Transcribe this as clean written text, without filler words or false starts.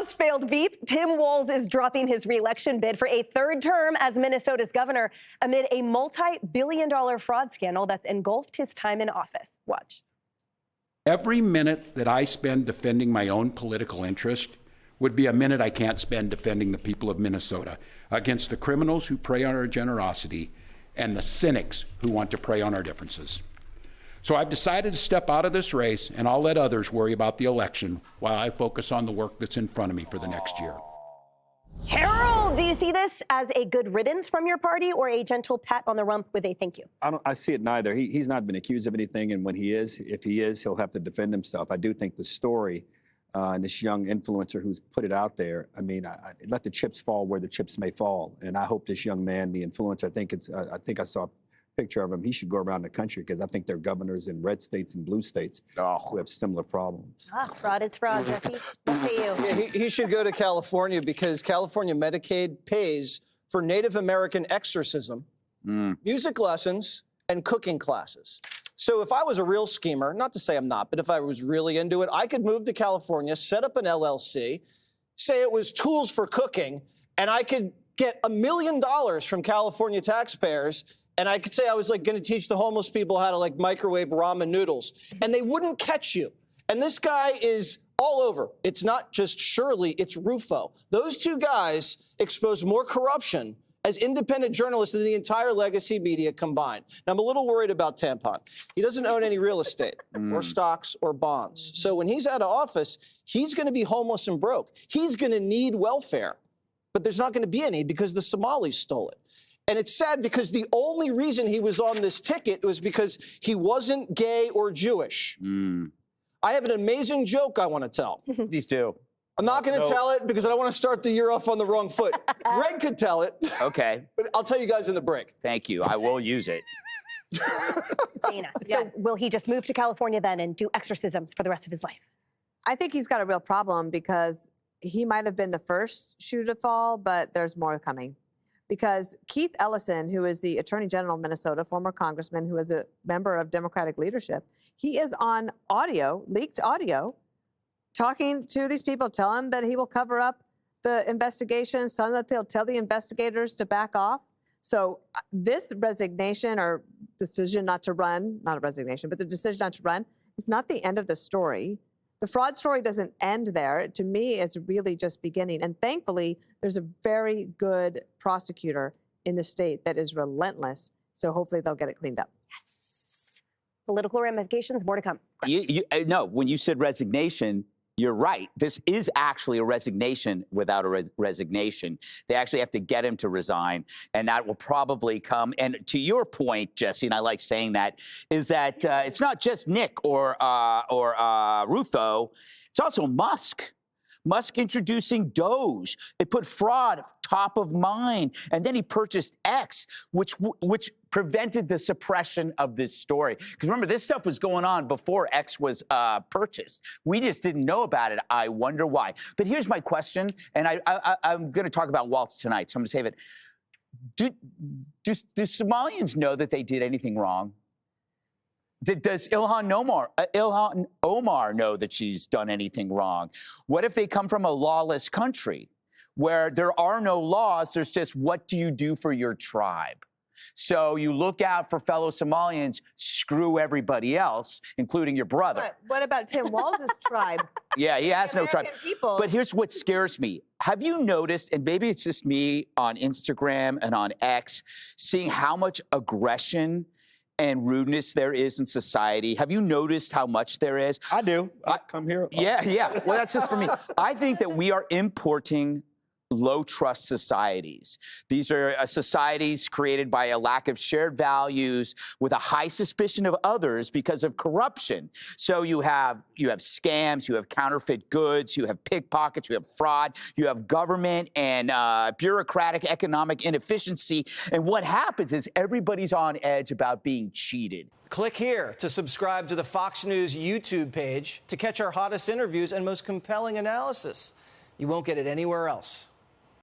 Trump's failed Veep, Tim Walz is dropping his re-election bid for a third term as Minnesota's governor amid a multi-billion-dollar fraud scandal that's engulfed his time in office. Watch. Every minute that I spend defending my own political interest would be a minute I can't spend defending the people of Minnesota against the criminals who prey on our generosity and the cynics who want to prey on our differences. So I've decided to step out of this race, and I'll let others worry about the election while I focus on the work that's in front of me for the next year. Harold, do you see this as a good riddance from your party or a gentle pat on the rump with a thank you? I see it neither. He's not been accused of anything, and when he is, if he is, he'll have to defend himself. I do think the story and this young influencer who's put it out there, I mean, I let the chips fall where the chips may fall, and I hope this young man, the influencer, I think I saw a picture of him. He should go around the country because I think there are governors in red states and blue states who have similar problems. Fraud is fraud, Jesse. What say you? Yeah, he should go to California because California Medicaid pays for Native American exorcism, music lessons, and cooking classes. So if I was a real schemer, not to say I'm not, but if I was really into it, I could move to California, set up an LLC, say it was tools for cooking, and I could get $1 million from California taxpayers. And I could say I was like going to teach the homeless people how to like microwave ramen noodles, and they wouldn't catch you. And this guy is all over. It's not just Shirley, it's Rufo. Those two guys expose more corruption as independent journalists than the entire legacy media combined. Now, I'm a little worried about Tampon. He doesn't own any real estate or stocks or bonds. So when he's out of office, he's going to be homeless and broke. He's going to need welfare, but there's not going to be any because the Somalis stole it. And it's sad because the only reason he was on this ticket was because he wasn't gay or Jewish. I have an amazing joke I want to tell. Please do. I'm not going to tell it because I don't want to start the year off on the wrong foot. Greg could tell it. Okay. But I'll tell you guys in the break. Thank you. I will use it. Dana, so will he just move to California then and do exorcisms for the rest of his life? I think he's got a real problem because he might have been the first shoe to fall, but there's more coming. Because Keith Ellison, who is the Attorney General of Minnesota, former congressman who is a member of Democratic leadership, he is on audio, leaked audio, talking to these people, telling that he will cover up the investigation, telling that they'll tell the investigators to back off. So this resignation or decision not to run, not a resignation, but the decision not to run is not the end of the story. The fraud story doesn't end there. To me, it's really just beginning. And thankfully, there's a very good prosecutor in the state that is relentless. So hopefully they'll get it cleaned up. Yes. Political ramifications, more to come. No, when you said resignation, you're right. This is actually a resignation without a resignation. They actually have to get him to resign, and that will probably come. And to your point, Jesse, and I like saying that, is that it's not just Nick or Rufo. It's also Musk. Musk introducing Doge. It put fraud top of mind. And then he purchased X, which prevented the suppression of this story. Because remember, this stuff was going on before X was purchased. We just didn't know about it. I wonder why. But here's my question, and I'm going to talk about Walz tonight, so I'm going to save it. Do Somalians know that they did anything wrong? Does Ilhan Omar know that she's done anything wrong? What if they come from a lawless country where there are no laws? There's just what do you do for your tribe? So you look out for fellow Somalians, screw everybody else, including your brother. But what about Tim Walz's tribe? Yeah, he has no tribe. People. But here's what scares me. Have you noticed, and maybe it's just me on Instagram and on X, seeing how much aggression and rudeness there is in society? Have you noticed how much there is? I do. I come here. Yeah. Well, that's just for me. I think that we are importing low trust societies. These are societies created by a lack of shared values with a high suspicion of others because of corruption. So you have scams, you have counterfeit goods, you have pickpockets, you have fraud, you have government and bureaucratic economic inefficiency. And what happens is everybody's on edge about being cheated. Click here to subscribe to the Fox News YouTube page to catch our hottest interviews and most compelling analysis. You won't get it anywhere else.